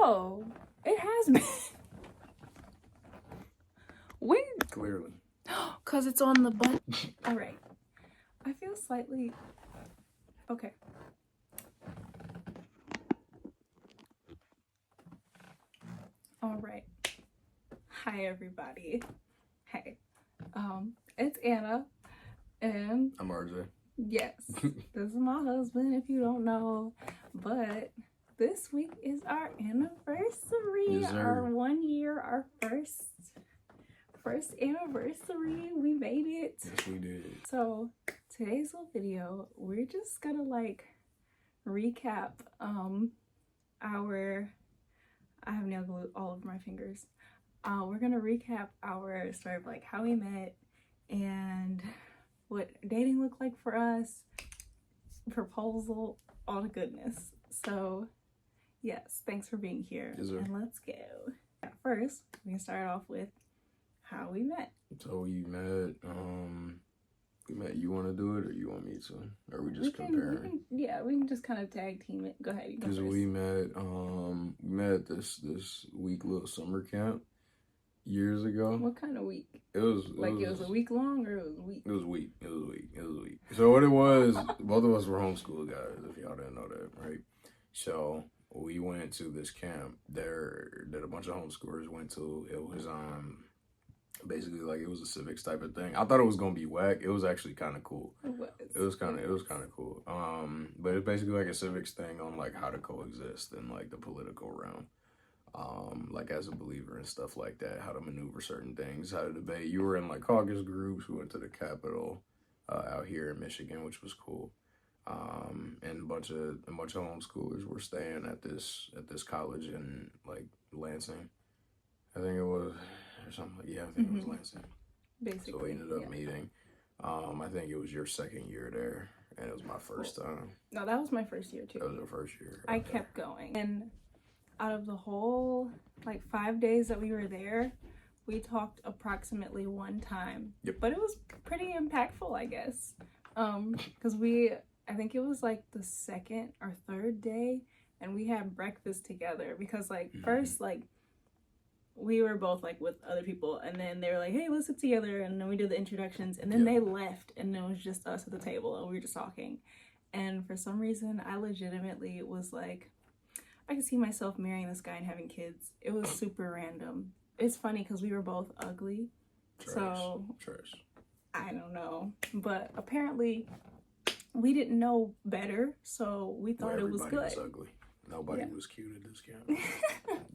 Oh, it has been. When? Clearly. Because it's on the butt. All right. I feel slightly... Okay. All right. Hi, everybody. Hey. It's Anna. And... I'm RJ. Yes. This is my husband, if you don't know. But this week is our anniversary. Yes, our 1 year, our first anniversary. We made it. Yes, we did. So today's little video, we're just gonna like recap our... I have nail glue all over my fingers. We're gonna recap our story of like how we met and what dating looked like for us, proposal, all the goodness. So yes, thanks for being here. Yes, sir. And let's go. First, we can start off with how we met. So we met, you want to do it or you want me to? Or are we just comparing? We can just kind of tag team it. Go ahead. Because we met this week little summer camp years ago. What kind of week? It was a week long or it was a week? It was a week. So what it was, both of us were homeschool guys, if y'all didn't know that, right? So we went to this camp there that a bunch of homeschoolers went to. It was basically like it was a civics type of thing. I thought it was gonna be whack. It was actually kind of cool. It was kind of cool. But it's basically like a civics thing on like how to coexist in like the political realm. Like as a believer and stuff like that, how to maneuver certain things, how to debate. You were in like caucus groups. We went to the Capitol out here in Michigan, which was cool. And a bunch of homeschoolers were staying at this college in like Lansing. I think it was or something. Yeah, I think it was Lansing. Basically. So we ended up meeting. I think it was your second year there, and it was my first time. No, that was my first year too. That was your first year. I kept going, and out of the whole like 5 days that we were there, we talked approximately one time. Yep. But it was pretty impactful, I guess, because I think it was like the second or third day, and we had breakfast together because like first like we were both like with other people, and then they were like, hey, let's sit together, and then we did the introductions, and then they left, and it was just us at the table, and we were just talking. And for some reason, I legitimately was like, I could see myself marrying this guy and having kids. It was super random. It's funny because we were both ugly. So I don't know, but apparently we didn't know better, so we thought it was good. Everybody was ugly. Nobody was cute at this camp.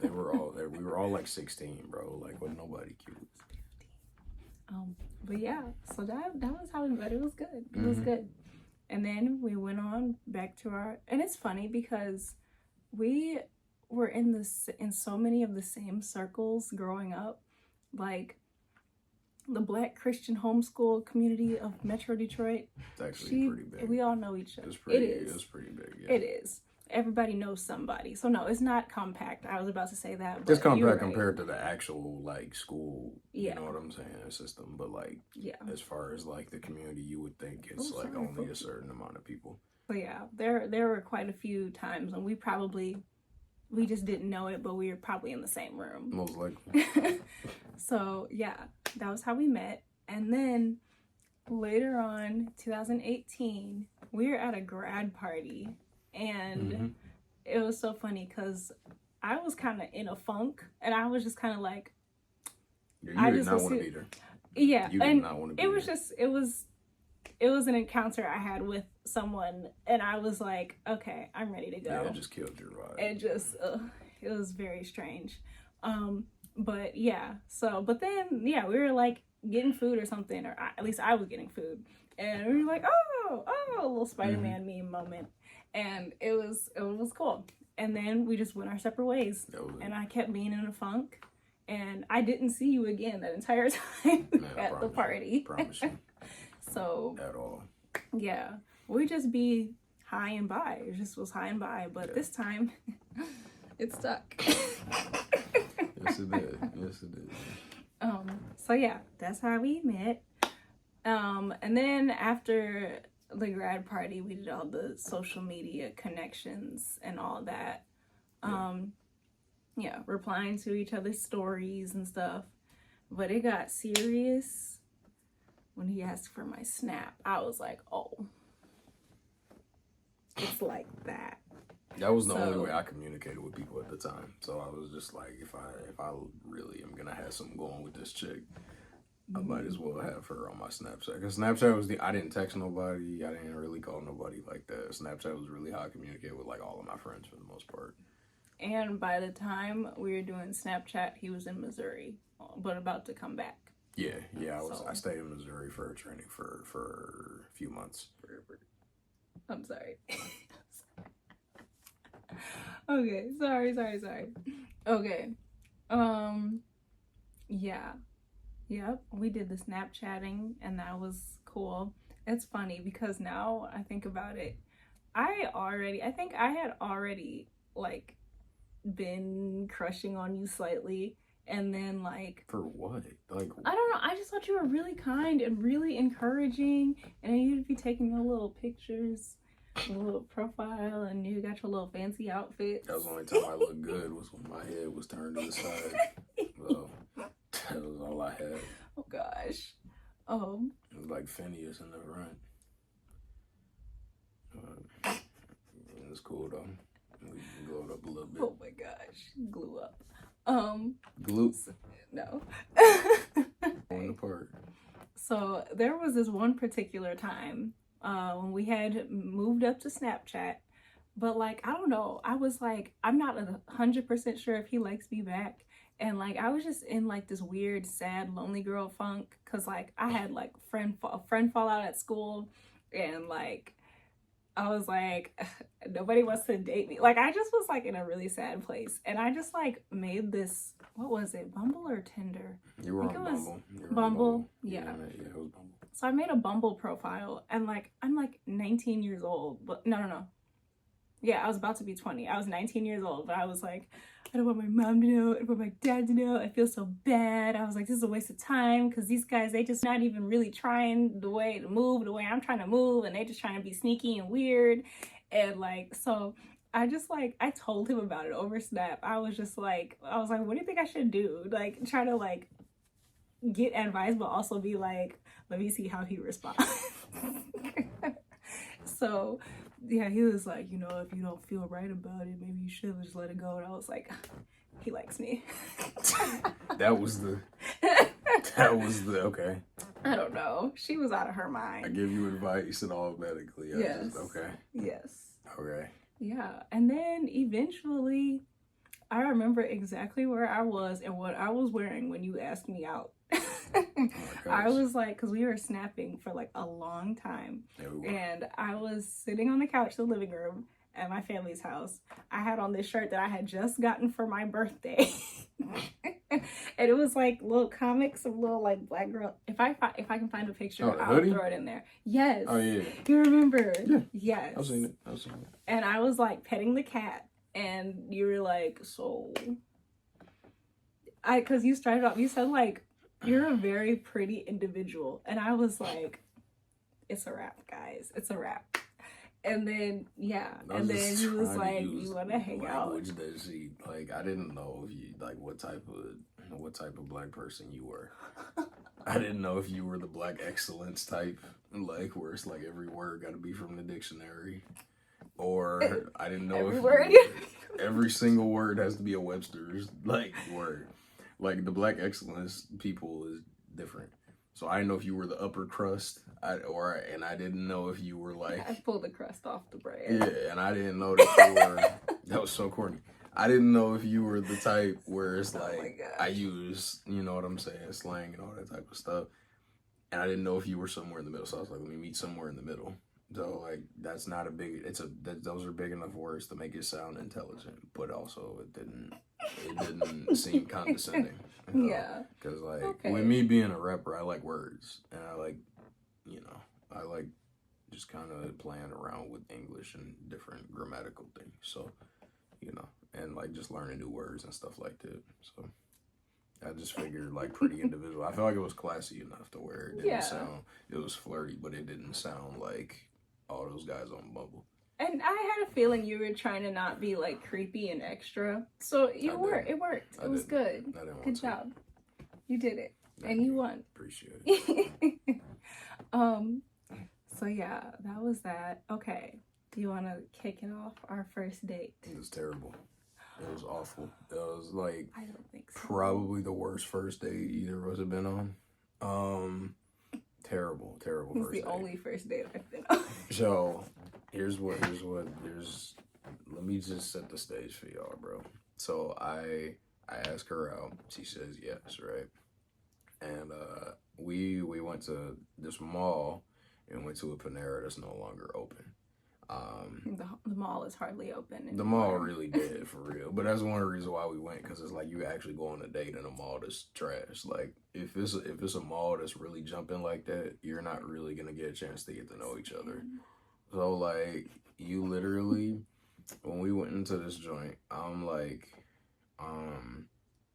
We were all like 16, bro. Like, wasn't nobody cute. But yeah, so that was how we met. It was good. It was good. And then we went on back to and it's funny because we were in so many of the same circles growing up, like the Black Christian homeschool community of Metro Detroit. It's actually pretty big. We all know each other. It's pretty big. Yeah. It is. Everybody knows somebody. So no, it's not compact. I was about to say that. But it's compact compared to the actual like school, you know what I'm saying, system. But like, as far as like the community, you would think it's only a certain amount of people. But yeah, there were quite a few times when we just didn't know it, but we were probably in the same room. Most likely. So yeah, that was how we met. And then later on, 2018, we were at a grad party. And it was so funny because I was kind of in a funk, and I was just kind of like, I did not want to be there. Yeah, you did not want to be there. It was an encounter I had with someone, and I was like, okay, I'm ready to go. Yeah, it just killed your vibe. It was very strange. But yeah, but then we were like getting food or something, or at least I was getting food, and we were like, oh, a little Spider-Man meme moment. And it was cool. And then we just went our separate ways. And I kept being in a funk. And I didn't see you again that entire time at the party. Promise you. So. At all. Yeah. We just be high and by. It just was high and by. But this time, it stuck. Yes, it did. So yeah, that's how we met. And then after the grad party, we did all the social media connections and all that. yeah, replying to each other's stories and stuff. But it got serious when he asked for my Snap. I was like, oh, it's like that. That was the only way I communicated with people at the time. So I was just like, if I really am gonna have something going with this chick, I might as well have her on my Snapchat. Because Snapchat was I didn't text nobody. I didn't really call nobody like that. Snapchat was really how I communicated with like all of my friends for the most part. And by the time we were doing Snapchat, he was in Missouri, but about to come back. Yeah. I stayed in Missouri for training for a few months. I'm sorry. Okay, sorry. Okay. Yeah. Yep, we did the Snapchatting and that was cool. It's funny because now I think about it, I think I had already like been crushing on you slightly, and then like For what? Like, I don't know, I just thought you were really kind and really encouraging, and then you'd be taking your little pictures, your little profile, and you got your little fancy outfits. that was the only time I looked good was when my head was turned to the side. So that was all I had. Oh gosh. It was like Phineas in the front. It was cool though. We glowed up a little bit. Oh my gosh. Glue up. Glue No. on the part. So there was this one particular time when we had moved up to Snapchat, but like I don't know, I was like, I'm not 100% sure if he likes me back, and like I was just in like this weird sad lonely girl funk because like I had like a friend fall out at school, and like I was like, nobody wants to date me. Like I just was like in a really sad place, and I just like made this, what was it, Bumble or Tinder? You were on I think it was Bumble. Bumble. Yeah, Yeah. it was Bumble. So I made a Bumble profile, and like I'm like 19 years old, but no. Yeah, I was about to be 20. I was 19 years old, but I was like, I don't want my mom to know. I don't want my dad to know. I feel so bad. I was like, this is a waste of time because these guys, they just not even really trying the way to move the way I'm trying to move, and they just trying to be sneaky and weird. And like, so I just like, I told him about it over Snap. I was like, what do you think I should do? Like, try to like get advice, but also be like, let me see how he responds. So yeah, he was like, you know, if you don't feel right about it, maybe you should just let it go. And I was like, he likes me. That was the okay. I don't know. She was out of her I mind. give you advice and automatically. Yes. Okay. Yes. Okay. Yeah. And then eventually I remember exactly where I was and what I was wearing when you asked me out. I was like, because we were snapping for like a long time, and I was sitting on the couch in the living room at my family's house. I had on this shirt that I had just gotten for my birthday. And it was like little comics of little like black girl. If I can find a picture, I'll hoodie? throw it in there. Yes. Oh yeah. You remember? Yeah. Yes. I've seen it. And I was like petting the cat, and you were like, so because you started off, you said like, you're a very pretty individual, and I was like, it's a wrap, guys, it's a wrap. And then and then he was like, you want to hang out? That she like, I didn't know if you like what type of black person you were. I didn't know if you were the black excellence type, like where it's like every word got to be from the dictionary, or I didn't know every single word has to be a Webster's like word. Like the black excellence people is different. So I didn't know if you were the upper crust, and I didn't know if you were like, I pulled the crust off the bread. Yeah, and I didn't know that you were. That was so corny. I didn't know if you were the type where it's like I use, you know what I'm saying, slang and all that type of stuff, and I didn't know if you were somewhere in the middle. So I was like, let me meet somewhere in the middle. So like that's not a big. Those are big enough words to make it sound intelligent, but also it didn't seem condescending. You know? Yeah. Because like with me being a rapper, I like words, and I like, I like just kind of playing around with English and different grammatical things. So, and like just learning new words and stuff like that. So I just figured like pretty individual. I felt like it was classy enough to where it didn't sound. It was flirty, but it didn't sound like all those guys on Bumble. And I had a feeling you were trying to not be like creepy and extra. So you were. It worked. It was good. Good job. You did it. And you won. Appreciate it. So yeah, that was that. Okay. Do you want to kick it off, our first date? It was terrible. It was awful. It was like, I don't think so. Probably the worst first date either of us have been on. Terrible first date. It's the only first date I've been on. So here's let me just set the stage for y'all, bro. So I asked her out. She says yes, right? And we went to this mall and went to a Panera that's no longer open. The mall is hardly open anymore. The mall really did, for real. But that's one of the reasons why we went, because it's like you actually go on a date in a mall that's trash. Like if it's a mall that's really jumping like that, you're not really gonna get a chance to get to know each other. So like you literally, when we went into this joint, I'm like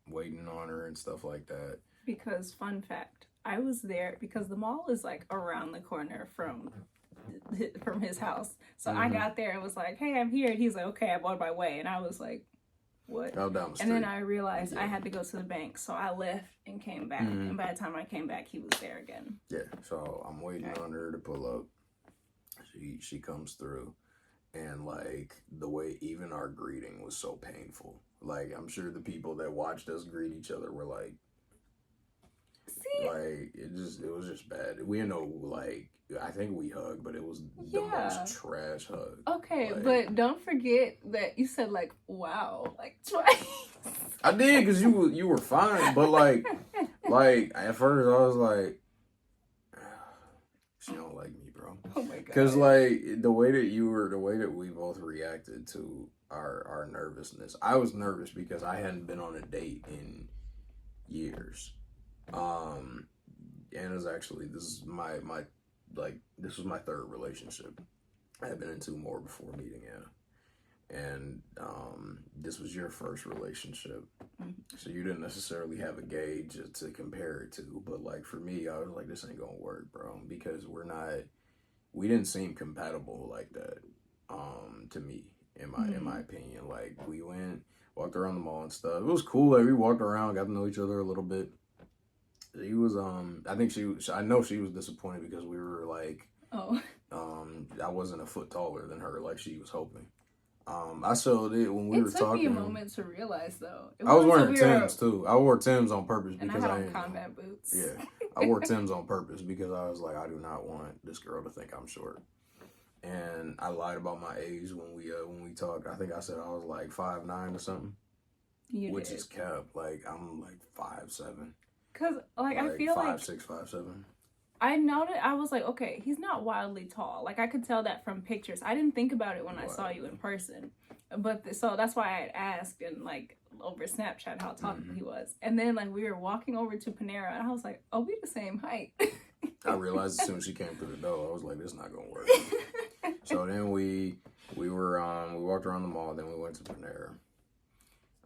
waiting on her and stuff like that. Because fun fact, I was there because the mall is like around the corner from his house. So I got there and was like, hey, I'm here. And he's like, okay, I'm on my way. And I was like, what? Down the street. And then I realized I had to go to the bank. So I left and came back. And by the time I came back, he was there again. Yeah. So I'm waiting on her to pull up. She comes through. And like the way even our greeting was so painful. Like I'm sure the people that watched us greet each other were like, like it was just bad. We didn't know, like I think we hugged, but it was the most trash hug. Okay, like, but don't forget that you said like wow, like twice. I did, because you were fine, but like at first I was like, she don't like me, bro. Oh my god. Because like the way that we both reacted to our nervousness. I was nervous because I hadn't been on a date in years. And it was actually, this was my third relationship. I had been in 2 more before meeting Anna. And this was your first relationship. So you didn't necessarily have a gauge to compare it to. But like for me, I was like, this ain't gonna work, bro. Because we didn't seem compatible like that, to me, in my opinion. Like we walked around the mall and stuff. It was cool. Like we walked around, got to know each other a little bit. He was I know she was disappointed because we were like, I wasn't a foot taller than her like she was hoping. I showed it when we were talking. It took me a moment to realize though. I was wearing Timbs too. I wore Timbs on purpose because I had on combat boots. Yeah, I wore Timbs on purpose because I was like, I do not want this girl to think I'm short. And I lied about my age when we talked. I think I said I was like 5'9" or something. Which is cap. Like I'm like 5'7". Cause like I feel 5'6", 5'7". I noted, I was like, okay, he's not wildly tall. Like I could tell that from pictures. I didn't think about it when I saw you in person, but so that's why I had asked and like over Snapchat how tall he was. And then like we were walking over to Panera and I was like, oh, we the same height. I realized as soon as she came through the door, I was like, this is not gonna work. So then we walked around the mall. Then we went to Panera.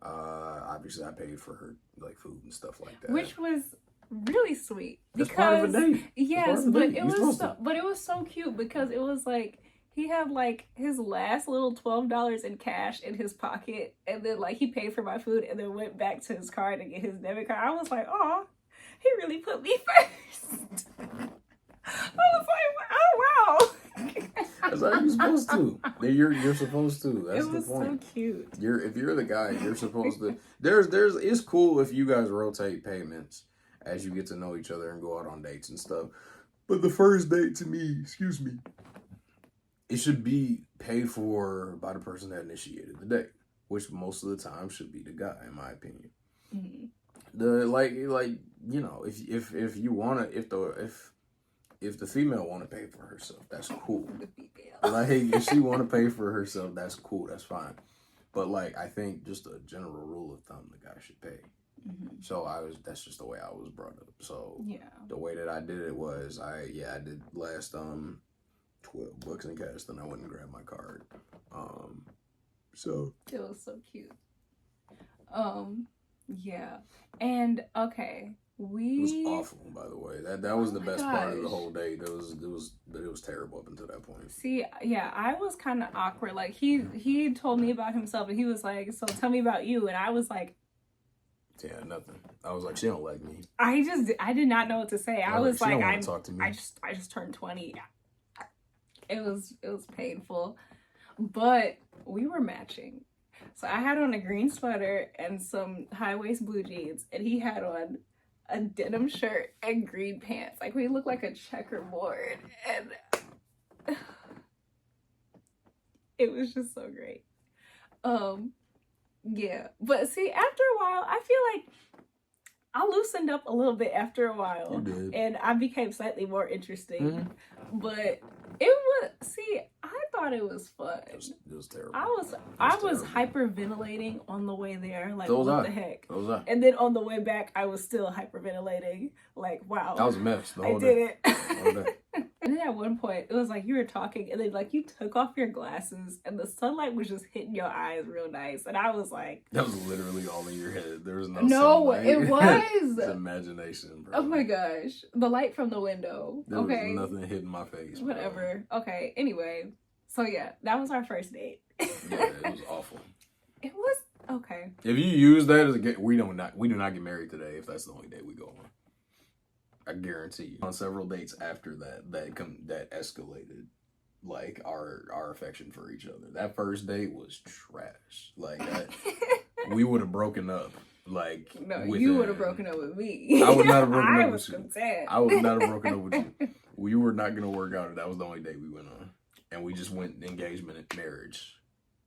Obviously I paid for her like food and stuff like that, which was really sweet. That's part of a date. Yes, but it was so cute because it was like he had like his last little $12 in cash in his pocket, and then like he paid for my food and then went back to his car to get his debit card. I was like, oh, he really put me first. I was like, oh wow. That's how you're supposed to. You're supposed to. That's the point. It was so cute. If you're the guy, you're supposed to. It's cool if you guys rotate payments as you get to know each other and go out on dates and stuff. But the first date to me, it should be paid for by the person that initiated the date, which most of the time should be the guy, in my opinion. Mm-hmm. If you wanna, if the female want to pay for herself, that's cool. Like, if she want to pay for herself, that's cool. That's fine. But like, I think just a general rule of thumb, the guy should pay. Mm-hmm. So that's just the way I was brought up. So the way that I did it was I did last $12 in cash. Then I went and grabbed my card. So it was so cute. Yeah. And okay, It was awful, by the way. That was the best part of the gosh. whole day. It was terrible up until that point. See, yeah, I was kind of awkward. Like he told me about himself, and he was like, "So tell me about you." And I was like, Yeah, nothing. I was like, she don't like me. I did not know what to say. I was she like, don't want to talk to me. I just turned 20. It was painful, but we were matching. So I had on a green sweater and some high waist blue jeans, and he had on a denim shirt and green pants. Like we looked like a checkerboard, and it was just so great. Yeah, but see, after a while, I feel like I loosened up a little bit after a while, You did. and I became slightly more interesting. Mhm. But it was, see, I thought it was fun. It was terrible. I was hyperventilating on the way there, like what the heck. And then on the way back, I was still hyperventilating, like wow. I was a mess the whole I day. did it. All day. And then at one point, it was like you were talking, and then like you took off your glasses, and the sunlight was just hitting your eyes real nice, and I was like, That was literally all in your head. There was no sunlight. It was It's imagination, bro. Oh my gosh, the light from the window. There okay, was nothing hitting my face. Bro. Whatever. Okay. Anyway, so yeah, that was our first date. Yeah, it was awful. It was okay. If you use that as a we do not get married today if that's the only date we go on. I guarantee you. On several dates after that escalated like our affection for each other. That first date was trash. Like we would have broken up. Like no, you would have broken up with me. I would not have broken I up was with you. content. I would not have broken up with you. We were not gonna work out. That was the only date we went on, and we just went engagement and marriage,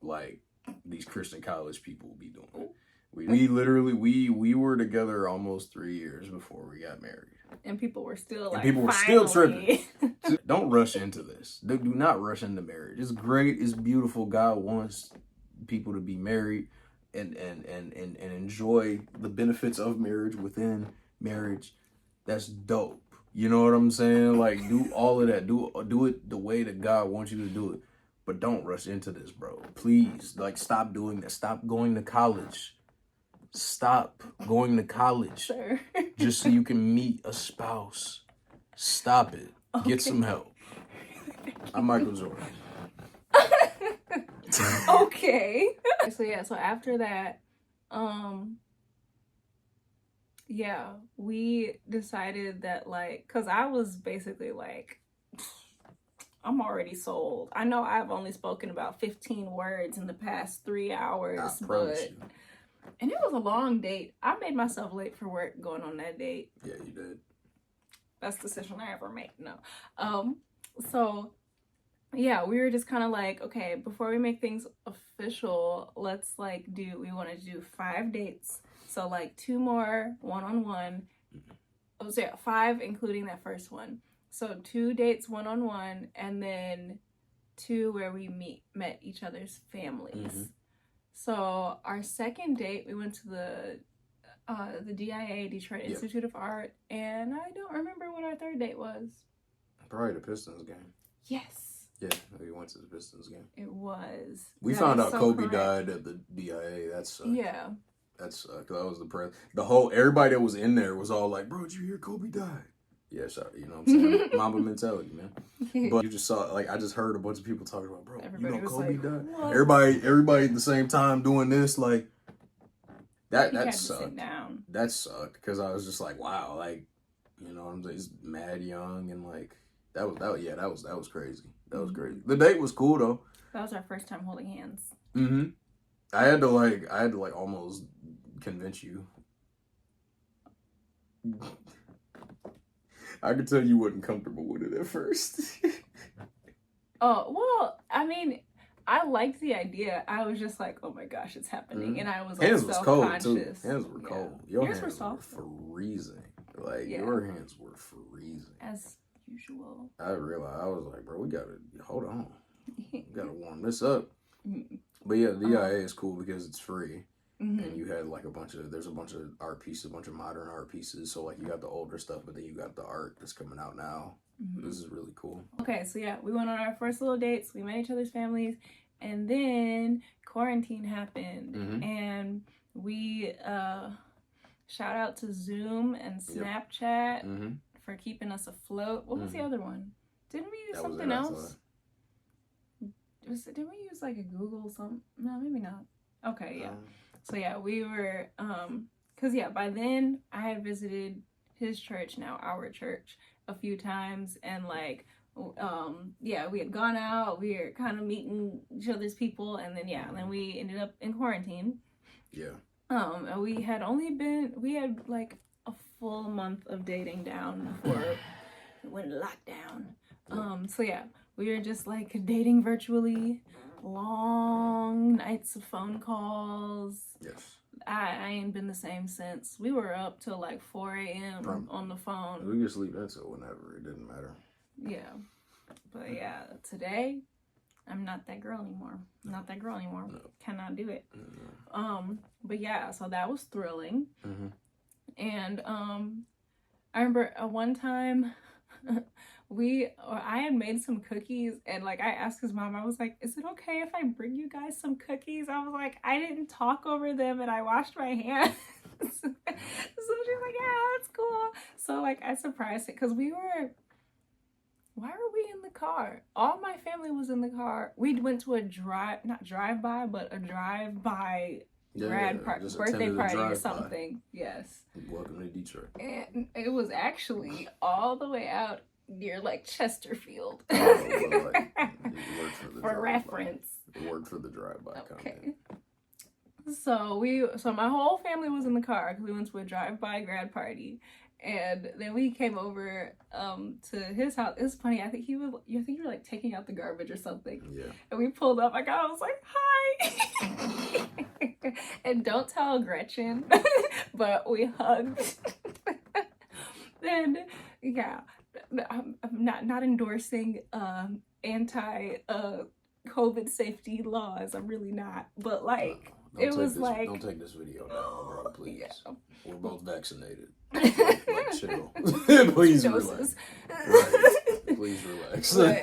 like these Christian college people be doing. We literally we were together almost 3 years before we got married, and people were still like, still tripping. Don't rush into this. Do not rush into marriage. It's great. It's beautiful. God wants people to be married and enjoy the benefits of marriage within marriage. That's dope. You know what I'm saying? Like, do all of that. Do it the way that God wants you to do it. But don't rush into this, bro. Please, like, stop doing that. Stop going to college. Stop going to college. Sure. Just so you can meet a spouse. Stop it. Okay. Get some help. I'm Michael Jordan. Okay. So after that, yeah, we decided that like, cause I was basically like, I'm already sold. I know I've only spoken about 15 words in the past 3 hours, and it was a long date. I made myself late for work going on that date. Yeah, you did. Best decision I ever made. No. So yeah, we were just kind of like, okay, before we make things official, let's like we want to do 5 dates. So like 2 more one-on-one. Oh, so yeah, 5 including that first one. So 2 dates one-on-one, and then 2 where we met each other's families. Mm-hmm. So our second date, we went to the DIA, Detroit Institute of Art, and I don't remember what our third date was. Probably the Pistons game. Yes. Yeah, we went to the Pistons game. It was. We found out Kobe died at the DIA. That sucked. Yeah. That sucked. That was everybody that was in there was all like, bro, did you hear Kobe died? Yeah, sorry. You know what I'm saying? Mamba mentality, man. But you just saw, like, I just heard a bunch of people talking about, bro, everybody, you know Kobe like, died? what? Everybody at the same time doing this, like, that sucked. Sit down. That sucked, because I was just like, wow, like, you know what I'm saying? He's mad young, and like, that was crazy. That was crazy. The date was cool, though. That was our first time holding hands. Mm-hmm. I had to almost convince you. I could tell you wasn't comfortable with it at first. Oh, well, I mean, I liked the idea. I was just like, oh my gosh, it's happening. Mm-hmm. And I was like, hands was cold, too. Hands were yeah. cold. Your hands were soft. freezing. Like, your hands were freezing. As usual. I realized, I was like, bro, we gotta, hold on. We gotta warm this up. But yeah, the DIA is cool because it's free. Mm-hmm. And you had like there's a bunch of art pieces, a bunch of modern art pieces. So like you got the older stuff, but then you got the art that's coming out now. Mm-hmm. This is really cool. Okay, so yeah, we went on our first little dates. We met each other's families, and then quarantine happened, mm-hmm. and we Shout out to Zoom and Snapchat Mm-hmm. for keeping us afloat. What was the other one? Didn't we use That something else? Didn't we use like a Google something? No, maybe not. Okay, yeah. So yeah, we were cause yeah, by then I had visited his church, now our church, a few times, and like yeah, we had gone out, we were kind of meeting each other's people, and then we ended up in quarantine. Yeah. And we had like a full month of dating down before it went lockdown. So yeah, we were just like dating virtually, long nights of phone calls. Yes. I ain't been the same since. We were up till like 4 a.m. on the phone. We could sleep until whenever. It didn't matter. Yeah. But yeah, today, I'm not that girl anymore. Not that girl anymore. No. Cannot do it. No. But yeah, so that was thrilling. Mm-hmm. And I remember one time I had made some cookies, and like I asked his mom, I was like, is it okay if I bring you guys some cookies? I was like, I didn't talk over them and I washed my hands. So she's like, yeah, that's cool. So like I surprised it because why were we in the car? All my family was in the car. We went to a drive-by birthday party or something. Yes. Welcome to Detroit. And it was actually all the way out near like Chesterfield. Well, like, it worked for the for reference. It worked for the drive-by comment. So my whole family was in the car because we went to a drive-by grad party. And then we came over to his house. It's funny. I think you were like taking out the garbage or something. Yeah. And we pulled up. I was like, "Hi!" And don't tell Gretchen, but we hugged. Then yeah, I'm not endorsing anti COVID safety laws. I'm really not. But like don't take this video down, bro. Please. Yeah. We're both vaccinated. Like, chill. Please relax. Right. Please relax. But,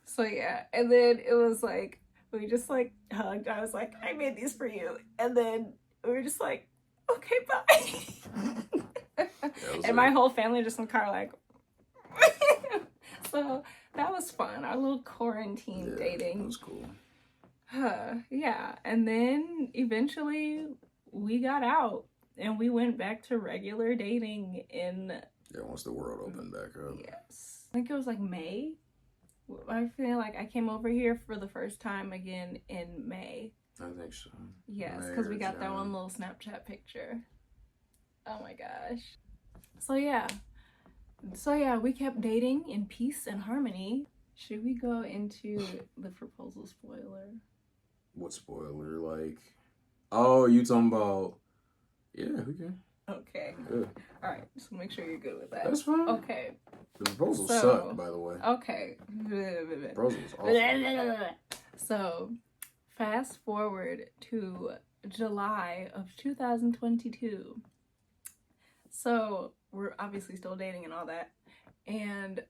so yeah, and then it was like we just like hugged. I was like, I made these for you, and then we were just like, okay, bye. And my whole family just in the car like. So that was fun. Our little quarantine dating. That was cool. Yeah, and then eventually we got out. And we went back to regular dating once the world opened back up. Yes. I think it was like May. I feel like I came over here for the first time again in May. I think so. Yes, because we got that one little Snapchat picture. Oh my gosh. So yeah, we kept dating in peace and harmony. Should we go into the proposal spoiler? What spoiler? Like, oh, you talking about... Yeah, we can. Okay. Good. All right. Just make sure you're good with that. That's fine. Okay. The proposal sucked, by the way. Okay. The proposal was awesome. So, fast forward to July of 2022. So, we're obviously still dating and all that. And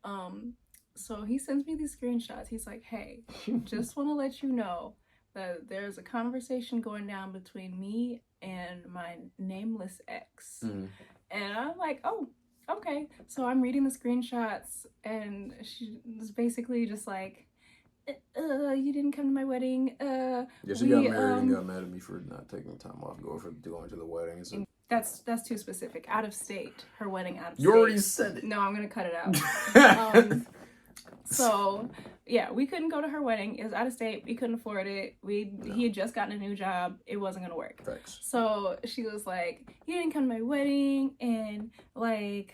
so he sends me these screenshots. He's like, hey, just want to let you know that there's a conversation going down between me and my nameless ex. Mm-hmm. And I'm like, oh, okay. So I'm reading the screenshots, and she was basically just like, you didn't come to my wedding. Yeah, she got married and got mad at me for not taking time off going to the wedding. So. That's too specific. Out of state. Her wedding out of state. You already said it. No, I'm going to cut it out. So, yeah, we couldn't go to her wedding. It was out of state. We couldn't afford it. He had just gotten a new job. It wasn't going to work. Thanks. So she was like, you didn't come to my wedding, and like,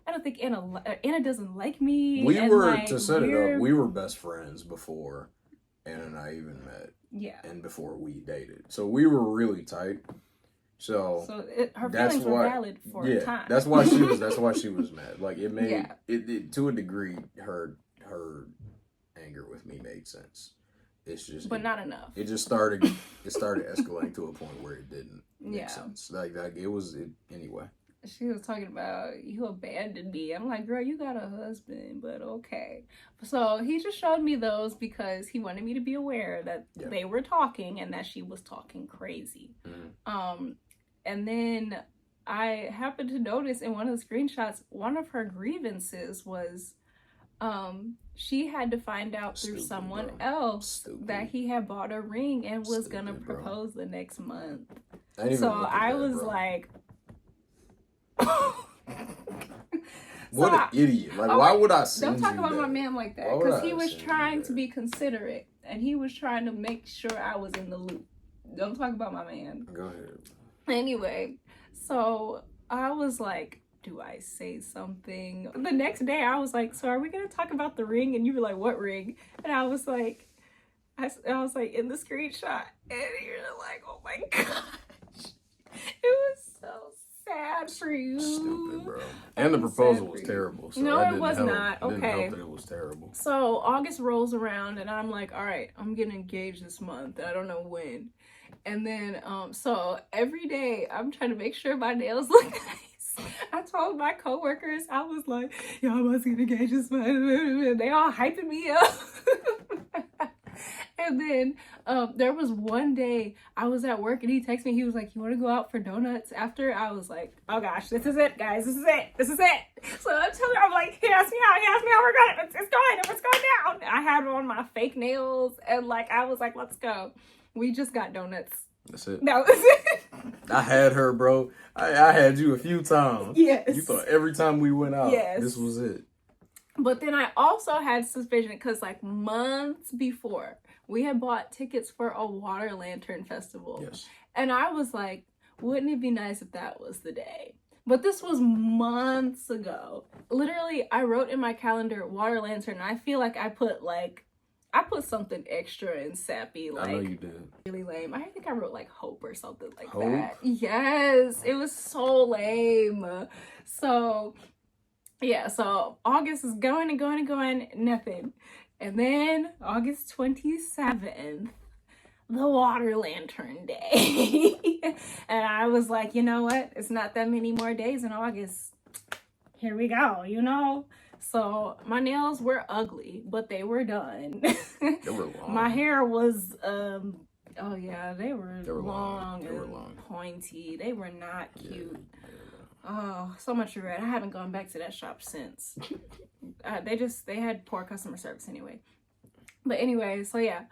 I don't think Anna doesn't like me. To set it up, we were best friends before Anna and I even met. Yeah. And before we dated. So we were really tight. So her feelings were valid for a time. That's why she was mad. Like it made it to a degree her anger with me made sense. It's just not enough. It started escalating to a point where it didn't make sense. Like it was anyway. She was talking about, you abandoned me. I'm like, girl, you got a husband, but okay. So he just showed me those because he wanted me to be aware that they were talking and that she was talking crazy. Mm-hmm. And then I happened to notice in one of the screenshots, one of her grievances was she had to find out through Stupid, someone bro. else Stupid. that he had bought a ring and was gonna Stupid, bro. propose the next month. I didn't even So look at I that, was bro. like, What So an idiot. Like, oh, why would I send don't talk you about that? my man like that, Why would because I he was send you trying that? to be considerate and he was trying to make sure I was in the loop. Don't talk about my man. Go ahead. Anyway, so I was like, do I say something? The next day I was like, so are we gonna talk about the ring? And you were like, what ring? And I was like, I was like, in the screenshot, and you're like, oh my gosh, it was so sad for you. Stupid, bro. And the proposal was terrible. So No, that it didn't was help. not. It didn't Okay. help that it was terrible. So August rolls around and I'm like, all right, I'm getting engaged this month. I don't know when. And then, so every day I'm trying to make sure my nails look nice. I told my coworkers, I was like, y'all must get engaged this month. They all hyping me up. And then there was one day I was at work and he texted me. He was like, you want to go out for donuts after? I was like, oh gosh, this is it, guys. This is it. This is it. So I'm telling her, I'm like, he asked me out. We're going. It's going down. I had on my fake nails and like, I was like, let's go. We just got donuts. That's it. That was it. I had her, bro. I had you a few times. Yes. You thought every time we went out, Yes. this was it. But then I also had suspicion because like months before, we had bought tickets for a water lantern festival. Yes. And I was like, wouldn't it be nice if that was the day? But this was months ago. Literally, I wrote in my calendar water lantern. And I feel like I put something extra and sappy, like I know you did. really lame. I think I wrote like hope or something like Hope? that. Yes, it was so lame. So yeah, so August is going and going and going, nothing. And then August 27th, the water lantern day. And I was like, you know what? It's not that many more days in August. Here we go, you know? So my nails were ugly, but they were done. They were long. My hair was, oh yeah, they were long. They and were long. pointy. They were not cute. Yeah. Oh, so much regret. I haven't gone back to that shop since. They had poor customer service anyway. But anyway, so yeah.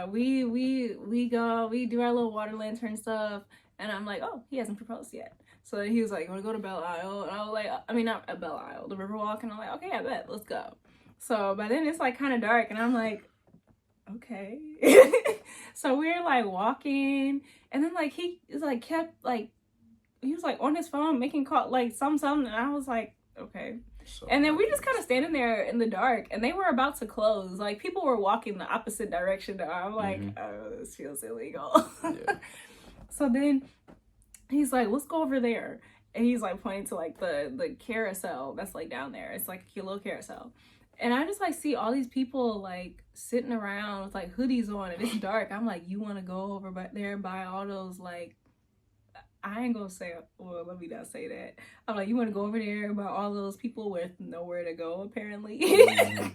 We go, we do our little water lantern stuff, and I'm like, oh, he hasn't proposed yet. So he was like, you want to go to Belle Isle? And I was like, I mean, not at Belle Isle, the Riverwalk. And I'm like, okay, I bet, let's go. So by then it's like kind of dark, and I'm like, okay. So we're like walking, and then like he is like kept like, he was like on his phone making call like something, and I was like, okay. So And then we just kind of standing there in the dark, and they were about to close. Like people were walking the opposite direction. I'm like, oh, this feels illegal. Yeah. So then he's like, let's go over there, and he's like pointing to like the carousel that's like down there. It's like a little carousel. And I just like see all these people like sitting around with like hoodies on, and it's dark. I'm like, you want to go over there and buy all those like, I ain't gonna say, well, let me not say that. I'm like, you want to go over there and buy all those people with nowhere to go, apparently. No,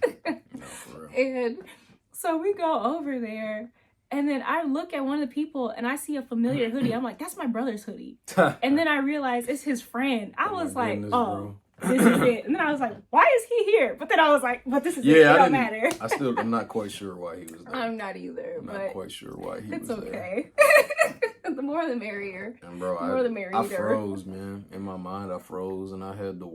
for real. And so we go over there, and then I look at one of the people and I see a familiar hoodie. I'm like, that's my brother's hoodie. And then I realize it's his friend. I was my like, goodness, oh. bro. This is it. And then I was like, why is he here? But then I was like, but this is it. Yeah, It don't matter. I'm not quite sure why he was there. I'm not either, I'm not but quite sure why he it's was there. okay. The more the merrier. And bro, The more the merrier. I froze, man. In my mind, I froze, and I had the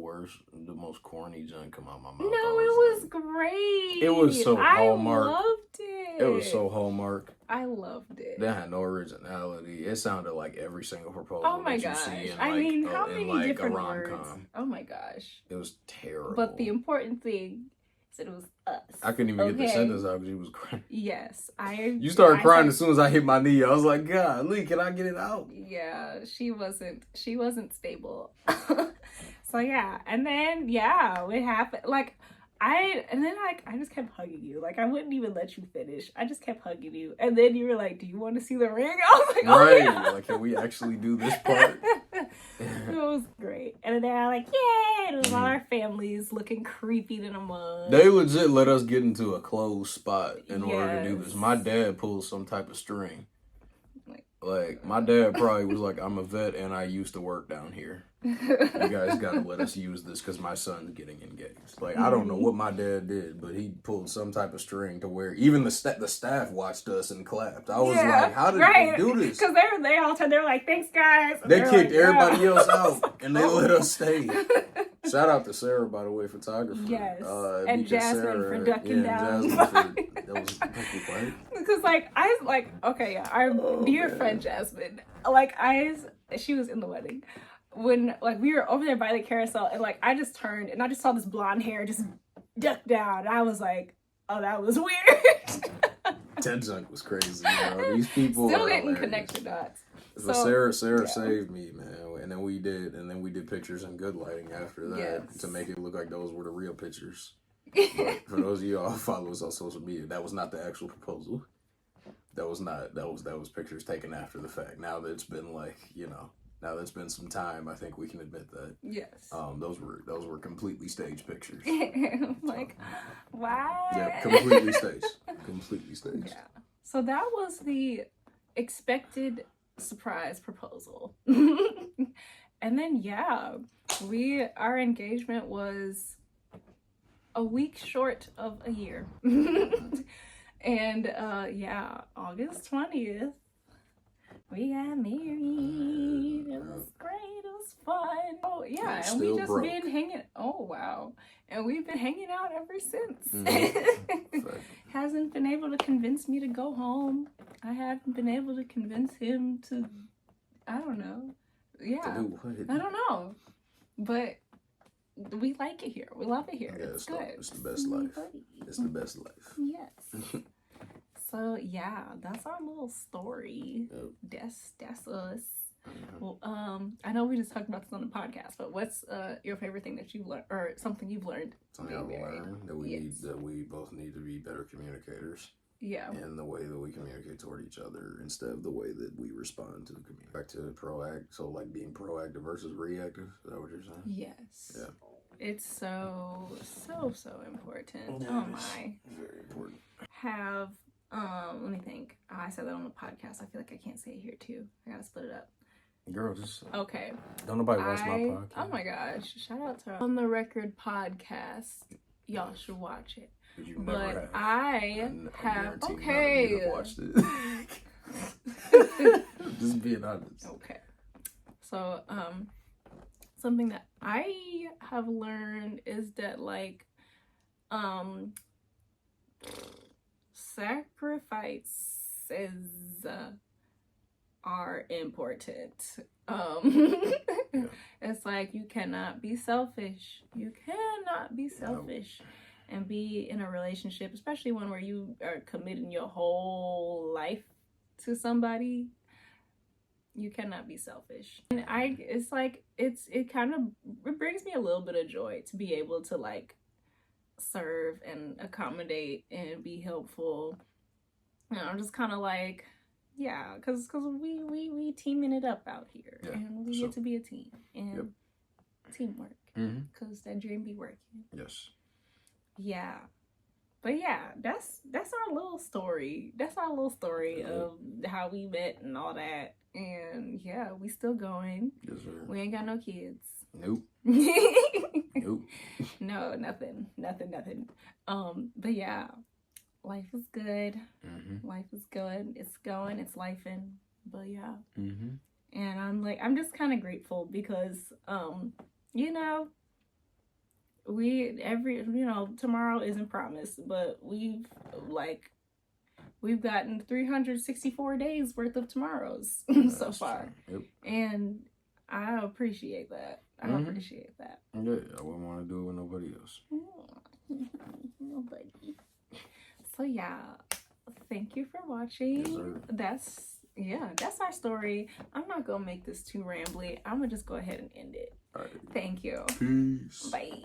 most corny junk come out my mouth. No, it was great. It was so Hallmark. I loved it. It was so Hallmark. I loved it. They had no originality. It sounded like every single proposal Oh my that you gosh. see in I like, mean, how in many like different a words? rom-com. Oh my gosh. It was terrible. But the important thing is that it was us. I couldn't even get the Okay. sentence out because you was crying. Yes, You started crying said- as soon as I hit my knee. I was like, God, Lee, can I get it out? Yeah, she wasn't stable. So yeah, and then yeah, it happened. Like I just kept hugging you. Like I wouldn't even let you finish. I just kept hugging you, and then you were like, "Do you want to see the ring?" I was like, "Oh Right. yeah." Like, can we actually do this part? It was great, and then they're like, "Yay!" It was all our families looking creepy in the mud. They legit let us get into a closed spot in order to do this. Yes. My dad pulled some type of string. Like, Like, my dad probably was like, I'm a vet and I used to work down here. You guys gotta let us use this because my son's getting engaged. Like, I don't know what my dad did, but he pulled some type of string to where even the staff watched us and clapped. I was like, how did they do this? Because they all they were like, thanks, guys. And they kicked like, everybody else out and they let us stay. Shout out to Sarah, by the way, photographer. Yes. And Jasmine Sarah, for ducking down. That was right. Because, like, I was like, okay, yeah, our dear friend Jasmine, like, she was in the wedding. When, like, we were over there by the carousel, and, like, I just turned, and I just saw this blonde hair just duck down. I was like, oh, that was weird. Tenzunk was crazy, These people still are getting hilarious. connected dots. But Sarah saved me, man. And then we did pictures in good lighting after that to make it look like those were the real pictures. But for those of you all who follow us on social media, that was not the actual proposal. That was pictures taken after the fact. Now that it's been now that it's been some time, I think we can admit that. Yes. Those were completely staged pictures. Like, what? Yeah, completely staged. Completely staged. Yeah. So that was the expected surprise proposal. And then our engagement was a week short of a year. And August 20th, we got married. It was great. It was fun. Oh yeah, and we just been hanging. Oh wow, and we've been hanging out ever since. Mm-hmm. Hasn't been able to convince me to go home. I haven't been able to convince him to. I don't know. Yeah, to do what? I don't know, but we like it here. We love it here. Yeah, it's good. It's the best life. It's the best life. Yes. So yeah, that's our little story. Yep. That's us. Well, I know we just talked about this on the podcast, but what's your favorite thing that you've learned, or something you've learned? Something I've learned that we both need to be better communicators. Yeah. And the way that we communicate toward each other instead of the way that we respond to the community. Back to proactive, so like being proactive versus reactive. Is that what you're saying? Yes. Yeah. It's so important. Yeah, oh my. Very important. Have let me think. Oh, I said that on the podcast. I feel like I can't say it here too. I gotta split it up. Girl, just okay. Don't nobody watch my podcast. Oh my gosh! Shout out to On the Record podcast. Y'all should watch it. But I have. Okay. You have watched it. Just being honest. Okay. So something that I have learned is that sacrifices are important. It's like you cannot be selfish. You cannot be selfish and be in a relationship, especially one where you are committing your whole life to somebody. You cannot be selfish. And it brings me a little bit of joy to be able to serve and accommodate and be helpful. And I'm just kind of because we teaming it up out here, and we get to be a team and teamwork, because that dream be working. Yes. Yeah. But yeah, that's our little story. That's our little story of how we met and all that. And yeah, we still going. Yes, sir. We ain't got no kids. Nope. Nope. No, nothing. But yeah, life is good. Life is good. It's going. It's lifing. But yeah. And I'm just kind of grateful because, tomorrow isn't promised, but we've gotten 364 days worth of tomorrows so far. Yep. And I appreciate that. I appreciate that. Yeah, I wouldn't want to do it with nobody else. Nobody. So yeah, thank you for watching. Yes, That's our story. I'm not gonna make this too rambly. I'm gonna just go ahead and end it. All right. Thank you. Peace. Bye.